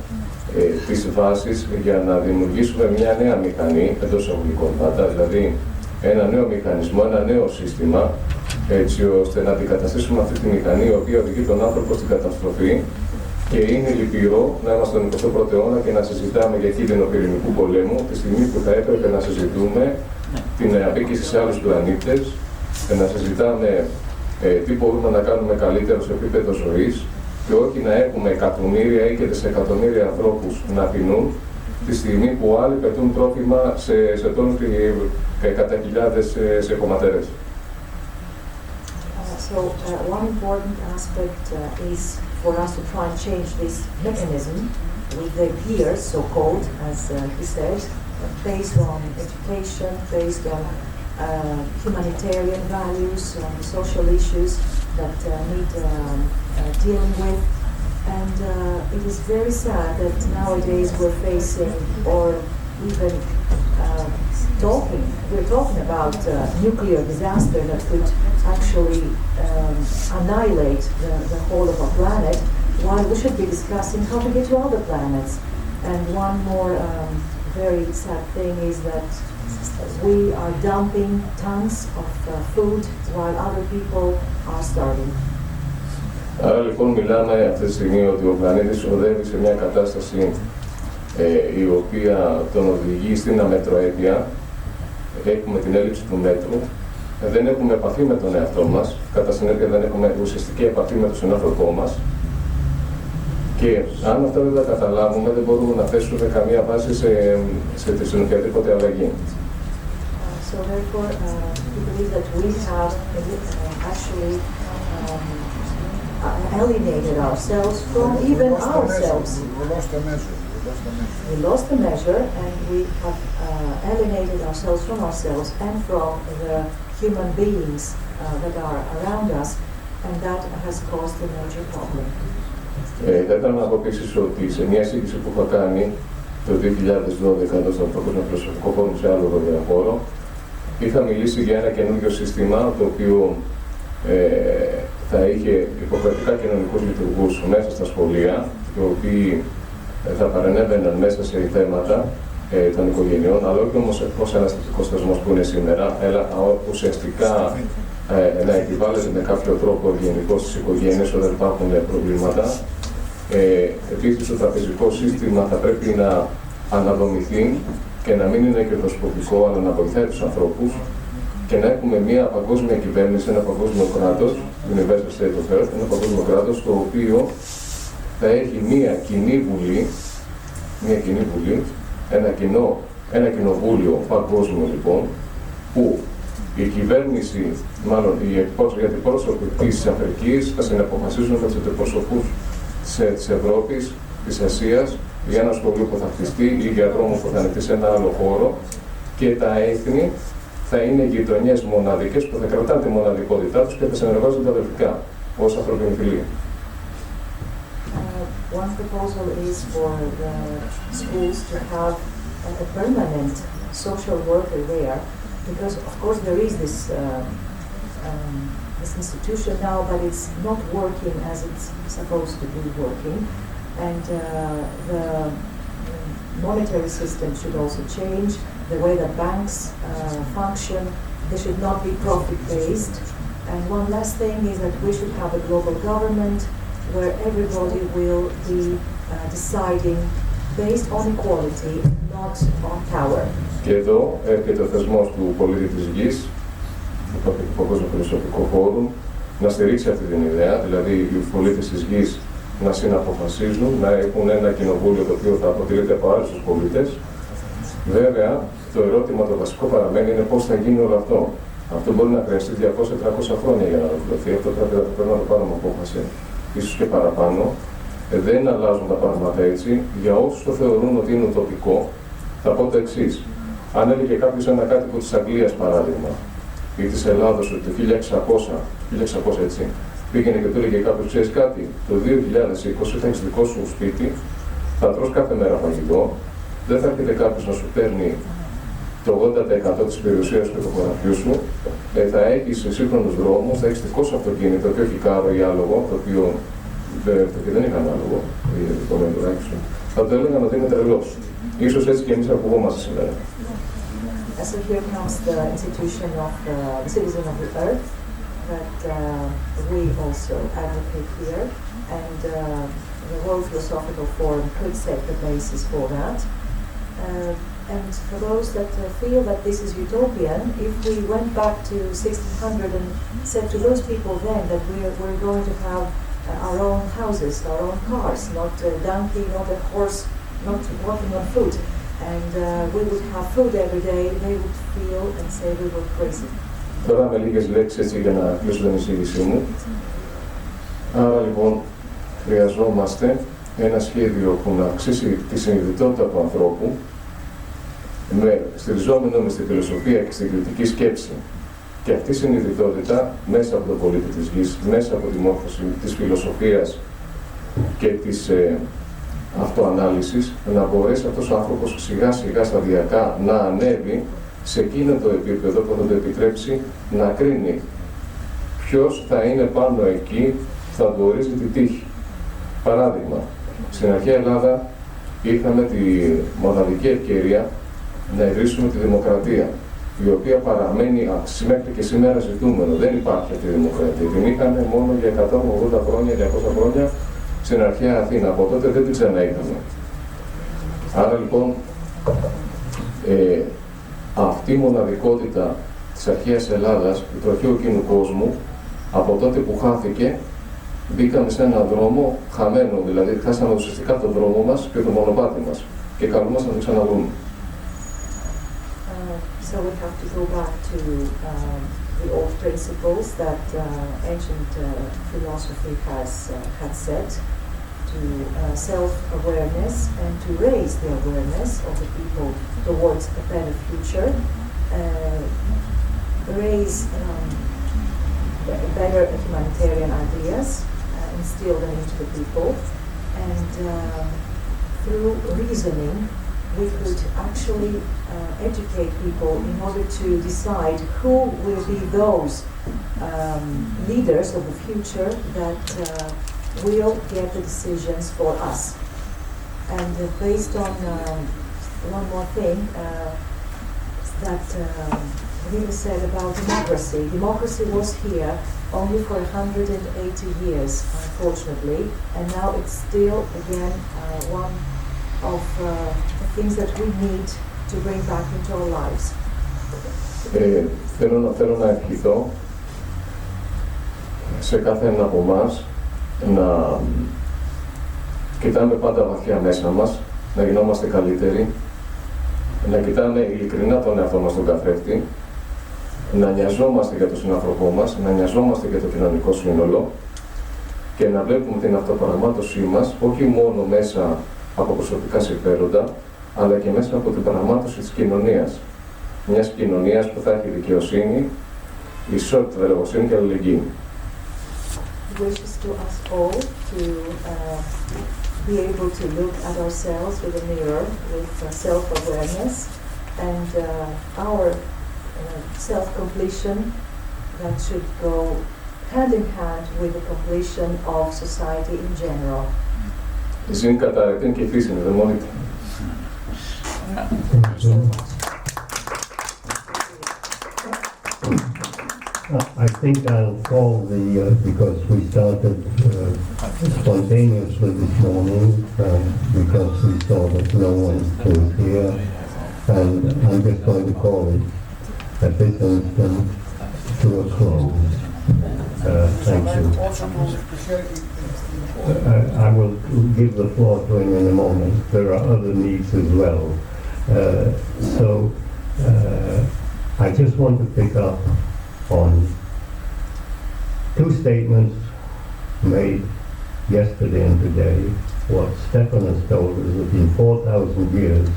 τις βάσεις για να δημιουργήσουμε μια νέα μηχανή, εντός εισαγωγικών πάντα, δηλαδή ένα νέο μηχανισμό, ένα νέο σύστημα, έτσι ώστε να αντικαταστήσουμε αυτή τη μηχανή η οποία οδηγεί τον άνθρωπο στην καταστροφή. Και είναι λυπηρό να είμαστε στον 21ο αιώνα και να συζητάμε για κίνδυνο πυρηνικού πολέμου τη στιγμή που θα έπρεπε να συζητούμε την απίκηση σε άλλους πλανήτες και να συζητάμε τι μπορούμε να κάνουμε καλύτερο σε επίπεδο ζωής και όχι να έχουμε εκατομμύρια ή και δισεκατομμύρια ανθρώπους να πεινούν τη στιγμή που άλλοι πετούν τρόφιμα σε τόνους και κατά χιλιάδες σε κομματέρες. So one important aspect is for us to try and change this mechanism with the gears, so-called, as he said, based on education, based on humanitarian values, on social issues that need dealing with. And it is very sad that nowadays we're facing, or even we're talking about nuclear disaster that could actually annihilate the whole of our planet, while we should be discussing how to get to other planets. And one more very sad thing is that we are dumping tons of food while other people are starving. Άρα λοιπόν μιλάμε αυτή τη στιγμή ότι ο πλανήτης οδεύει σε μια κατάσταση η οποία τον οδηγεί στην αμετροέπεια. Έχουμε την έλλειψη του μέτρου, δεν έχουμε επαφή με τον εαυτό μας, κατά συνέπεια δεν έχουμε ουσιαστική επαφή με τον συνάνθρωπό μας. Και αν αυτά δεν τα καταλάβουμε, δεν μπορούμε να θέσουμε καμία βάση σε οποιαδήποτε αλλαγή. So therefore, we believe that we have actually alienated ourselves from even ourselves. We lost the measure and we have alienated ourselves from ourselves and from the human beings that are around us, and that has caused a major problem. Θα ήθελα να πω επίσης ότι σε μια εισήγηση που είχα κάνει το 2012 εδώ στον Παγκόσμιο Φιλοσοφικό Φόρουμ σε άλλο χώρο, είχα μιλήσει για ένα καινούργιο σύστημα το οποίο θα είχε υποχρεωτικά κοινωνικούς λειτουργούς μέσα στα σχολεία, οι οποίοι θα παρενέβαιναν μέσα σε θέματα των οικογενειών, αλλά όχι όμως ως ένας θετικός θεσμός που είναι σήμερα, αλλά ουσιαστικά να επιβάλλεται με κάποιο τρόπο γενικώς στις οικογένειες όταν υπάρχουν προβλήματα. Επίσης, το τραπεζικό σύστημα θα πρέπει να αναδομηθεί και να μην είναι κερδοσκοπικό, αλλά να βοηθάει τους ανθρώπους και να έχουμε μια παγκόσμια κυβέρνηση, ένα παγκόσμιο κράτος, Universal State of Earth, ένα παγκόσμιο κράτος, το οποίο θα έχει μια κοινή βουλή, ένα κοινοβούλιο παγκόσμιο λοιπόν, που η κυβέρνηση, μάλλον οι αντιπρόσωποι της Αφρικής θα συναποφασίζουν με τους αντιπροσωπούς της Ευρώπης, της Ασίας, για ένα σχολείο που θα χτιστεί ή για δρόμο που θα ανοιχτεί σε ένα άλλο χώρο, και τα έθνη θα είναι γειτονιές μοναδικές που θα κρατάνε τη μοναδικότητά τους και θα συνεργάζονται αδελφικά ως ανθρωπινή φιλία. One proposal is for the schools to have a permanent social worker there, because of course there is this institution now, but it's not working as it's supposed to be working, and the monetary system should also change, the way that banks function. They should not be profit-based. And one last thing is that we should have a global government where everybody will be deciding based on equality, not on power. Και εδώ έρχεται ο θεσμός του πολίτη της γης, το Παγκόσμιο Φιλοσοφικό Φόρουμ, να στηρίξει αυτή την ιδέα, δηλαδή οι πολίτες της γης να συναποφασίζουν, να έχουν ένα κοινοβούλιο το οποίο θα αποτελείται από άλλους τους πολίτες. Βέβαια, το ερώτημα το βασικό παραμένει είναι πώς θα γίνει όλο αυτό. Αυτό μπορεί να χρειαστεί 200-300 χρόνια για να ολοκληρωθεί. Αυτό πρέπει να το πάρουμε απόφαση, ίσως και παραπάνω. Δεν αλλάζουν τα πράγματα έτσι. Για όσους το θεωρούν ότι είναι ουτοπικό, θα πω το εξής. Αν έλεγε κάποιος ένα κάτοικο της Αγγλίας, παράδειγμα, ή της Ελλάδος, ότι το 1600 έτσι, πήγαινε και του έλεγε κάποιος, ξέρεις κάτι, το 2020 θα έχεις δικό σου σπίτι, θα τρως κάθε μέρα φαγητό, δεν θα έρχεται κάποιος να σου παίρνει το 80% της περιουσίας του χωραφιού σου, θα έχεις σύγχρονους δρόμους, θα έχεις δικό σου αυτοκίνητο και όχι κάρο ή άλογο, το οποίο δεν είχαν άλογο, το μεντουράκι σου, θα το έλεγαν ότι είναι τρελός. Ίσως έτσι και εμείς ακουγόμαστε σήμερα. So here comes the institution of the citizen of the earth that we also advocate here, and the World Philosophical Forum could set the basis for that. And for those that feel that this is utopian, if we went back to 1600 and said to those people then that we're going to have our own houses, our own cars, not a donkey, not a horse, not walking on foot, and we would have food every day, they would feel and say we were crazy. Τώρα με λίγες λέξεις έτσι για να κλείσω την εισήγησή μου. Άρα λοιπόν χρειαζόμαστε ένα σχέδιο που να αυξήσει τη συνειδητότητα του ανθρώπου, στηριζόμενο με στη φιλοσοφία και στην κριτική σκέψη. Και αυτή η συνειδητότητα μέσα από τον πολίτη της γης, μέσα από τη μόρφωση της φιλοσοφίας και της αυτοανάλυσης, να μπορέσει αυτός ο άνθρωπος σιγά σιγά σταδιακά να ανέβει σε εκείνο το επίπεδο που θα το επιτρέψει να κρίνει ποιος θα είναι πάνω εκεί που θα του ορίζει τη τύχη. Παράδειγμα, στην αρχαία Ελλάδα είχαμε τη μοναδική ευκαιρία να ιδρύσουμε τη δημοκρατία. η οποία παραμένει μέχρι και σήμερα ζητούμενο. Δεν υπάρχει αυτή η δημοκρατία. Την είχαν μόνο για 180 χρόνια, 200 χρόνια στην αρχαία Αθήνα. Από τότε δεν την ξαναείδαμε. Άρα λοιπόν, αυτή η μοναδικότητα της αρχαίας Ελλάδας, του τροχαίου εκείνου κόσμου, από τότε που χάθηκε, μπήκαμε σε έναν δρόμο χαμένο, δηλαδή χάσαμε ουσιαστικά τον δρόμο μας και το μονοπάτι μας και καλούμαστε να το ξαναδούμε. So we have to go back to the old principles that ancient philosophy had set, to self-awareness and to raise the awareness of the people towards a better future, raise better humanitarian ideas, instill them into the people, and through reasoning we could actually educate people in order to decide who will be those leaders of the future that will get the decisions for us. And based on one more thing that Levett said about democracy. Democracy was here only for 180 years, unfortunately, and now it's still, again, one of the things that we need to bring back into our lives. Θέλω να ευχηθώ σε κάθε ένα από εμάς να κοιτάμε πάντα βαθιά μέσα μας, να γινόμαστε καλύτεροι, να κοιτάμε ειλικρινά τον εαυτό μας τον καθρέφτη, να νοιαζόμαστε για τον συνάνθρωπό μας, να νοιαζόμαστε για το κοινωνικό σύνολο και να βλέπουμε την αυτοπραγμάτωσή μας όχι μόνο μέσα από προσωπικά συμφέροντα, αλλά και μέσα από την πραγμάτωση της κοινωνίας. Μιας κοινωνίας που θα έχει δικαιοσύνη, ισότητα, λογοσύνη και αλληλεγγύη. Wishes to us all to be able to look at ourselves with a mirror, with self-awareness, and our self-completion that should go hand in hand with the completion of society in general. Ζήν καταρρεκτήν και η φύση είναι δαιμόνητη. I think I'll call because we started spontaneously this morning because we saw that no one was here, and I'm just going to call it at this instant to a close. Thank you. I will give the floor to him in a moment. There are other needs as well. I just want to pick up on two statements made yesterday and today. What Stefan has told us that in 4,000 years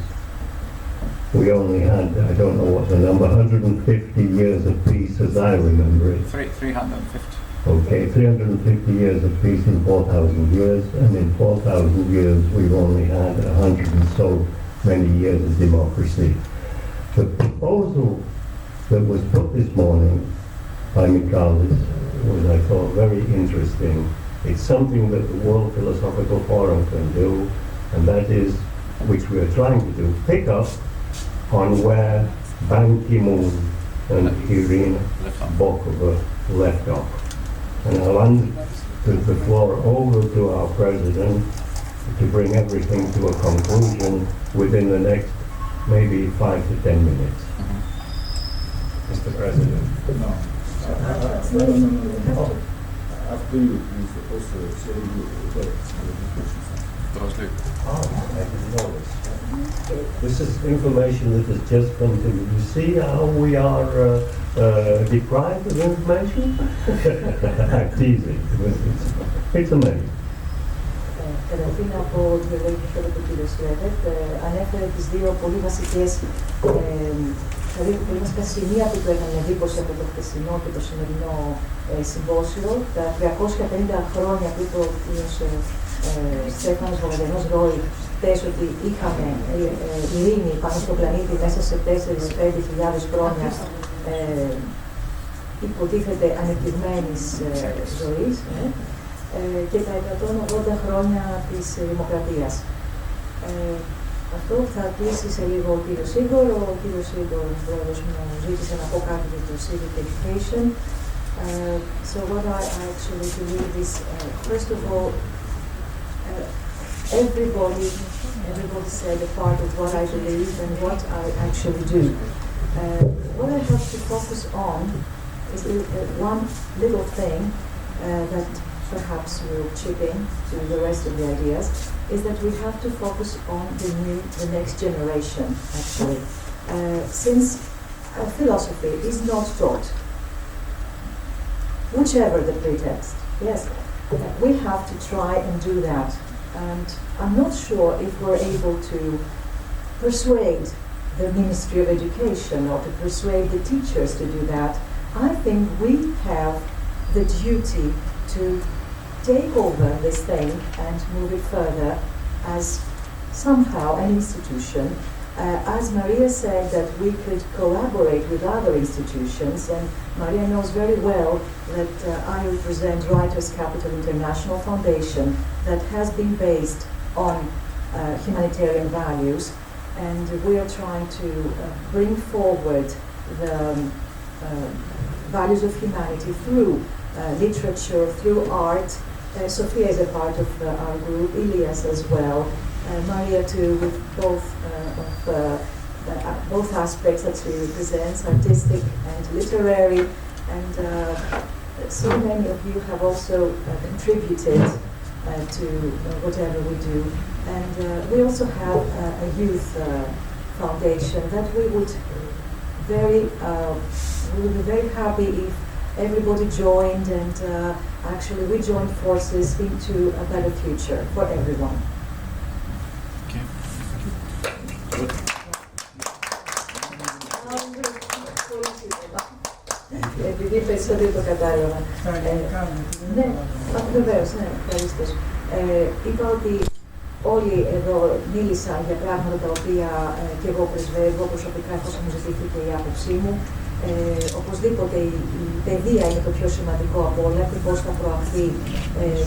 we only had, I don't know what the number, 150 years of peace as I remember it. 350. Okay, 350 years of peace in 4,000 years, and in 4,000 years we've only had 100 and so many years of democracy. The proposal that was put this morning by Michalis was, I thought, very interesting. It's something that the World Philosophical Forum can do, and that is, which we are trying to do, pick up on where Ban Ki-moon and Irina Bokova left off. And I'll hand the floor over to our President to bring everything to a conclusion within the next maybe 5 to 10 minutes. Mr. President. No. After you're supposed to say I didn't know this. This is information that has just come to me. You see how we are deprived of information? I'm teasing. It's amazing. Καταρχήν από τη λόγια που είπε ο κ. Λέβετ, ανέφερε τις δύο πολύ βασικές, δηλαδή πολύ βασικά σημεία που του έκανε εντύπωση από το χθεσινό και το σημερινό συμπόσιο. Τα 350 χρόνια που είπε ο κ. Στέφανος Βογαδενός Ρόι, χθες ότι είχαμε ειρήνη πάνω στον πλανήτη μέσα σε 4-5 χρόνια υποτίθεται ανεπτυγμένης ζωής. Και τα 180 χρόνια της δημοκρατίας. Αυτό θα κλείσει σε λίγο ο κύριος Σίγκορ. Ο κύριος Σίγκορ, ο πρόεδρος μου, ζήτησε να πω κάτι για το civic education. So what I actually believe is, first of all, everybody said a part of what I believe and what I actually do. What I have to focus on is one little thing that perhaps will chip in to the rest of the ideas, is that we have to focus on the next generation, actually. Since philosophy is not taught, whichever the pretext, yes, we have to try and do that. And I'm not sure if we're able to persuade the Ministry of Education or to persuade the teachers to do that. I think we have the duty to take over this thing and move it further as somehow an institution. As Maria said, that we could collaborate with other institutions, and Maria knows very well that I represent Writers' Capital International Foundation that has been based on humanitarian values, and we are trying to bring forward the values of humanity through literature, through art. Sophia is a part of our group, Ilias as well, Maria too, with both aspects that she represents, artistic and literary, and so many of you have also contributed to whatever we do. And we also have a youth foundation that we would be very happy if everybody joined, and actually we joined forces into a better future for everyone. Okay. Επειδή περισσότερο το κατάλαβα. Ναι, βεβαίως, ναι, ευχαριστώ. Είπα ότι όλοι εδώ μίλησαν για πράγματα τα οποία και εγώ πρεσβεύω προσωπικά, εφόσον μου ζητήθηκε η άποψή μου. Οπωσδήποτε η παιδεία είναι το πιο σημαντικό από όλα και πώς θα προαχθεί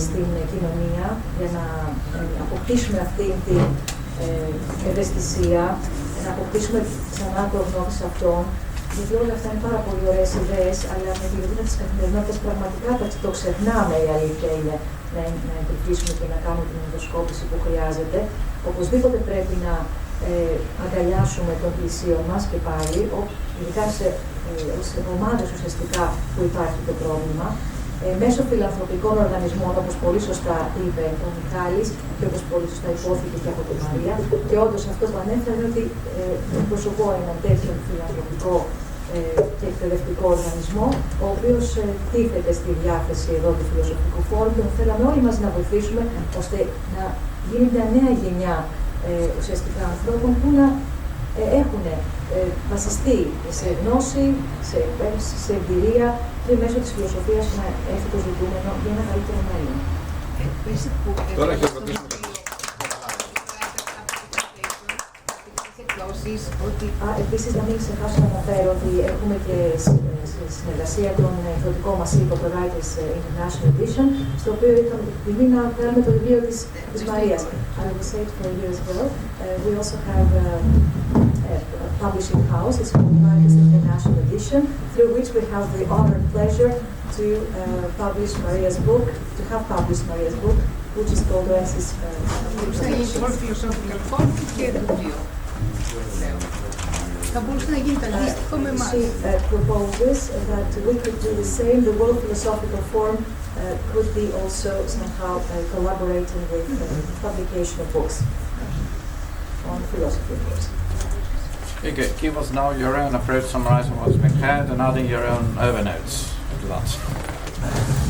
στην κοινωνία για να αποκτήσουμε αυτή την ευαισθησία, να αποκτήσουμε ξανά το γνώση σε αυτόν. Γιατί όλα αυτά είναι πάρα πολύ ωραίες ιδέες, αλλά με τη ρουτίνα της καθημερινότητας πραγματικά το ξεχνάμε, η αλήθεια είναι, να εντοπίσουμε και να κάνουμε την ενδοσκόπηση που χρειάζεται. Οπωσδήποτε πρέπει να αγκαλιάσουμε τον πλησίον μας και πάλι, ειδικά σε ομάδες ουσιαστικά που υπάρχει το πρόβλημα, μέσω φιλανθρωπικών οργανισμών, όπως πολύ σωστά είπε ο Μιχάλης και όπως πολύ σωστά υπόθηκε και από τη Μαρία. Και όντως αυτό που ανέφερε είναι ότι εκπροσωπώ έναν τέτοιο φιλανθρωπικό και εκπαιδευτικό οργανισμό, ο οποίος τίθεται στη διάθεση εδώ του Φιλοσοφικού Φόρουμ και θέλαμε όλοι μας να βοηθήσουμε ώστε να γίνει μια νέα γενιά ουσιαστικά ανθρώπων που να έχουν βασιστεί σε γνώση, σε εκπαίδευση, σε εμπειρία και μέσω της φιλοσοφίας να έρθει το ζητούμενο για ένα καλύτερο μέλλον. Τώρα χειροκροτήσουμε. Επίσης, να μην ξεχάσω να αναφέρω ότι έχουμε και συνεργασία τον εκδοτικό μας οίκο, το Writers International Edition, στο οποίο είχαμε την τιμή να βγάλουμε το βιβλίο της Μαρίας. I will say it for you as well. We also have a publishing house, it's called Writers International Edition, through which we have the honor and pleasure to publish Maria's book, to have published Maria's book, which is called Oasis. Θα μπορούσε να γίνει το αντίστοιχο με εμάς. She proposes that we could do the same. The World Philosophical Forum could be also somehow collaborating with publication of books on philosophy, of course. Okay, give us now your own approach, summarizing what's been heard and adding your own overnotes to that.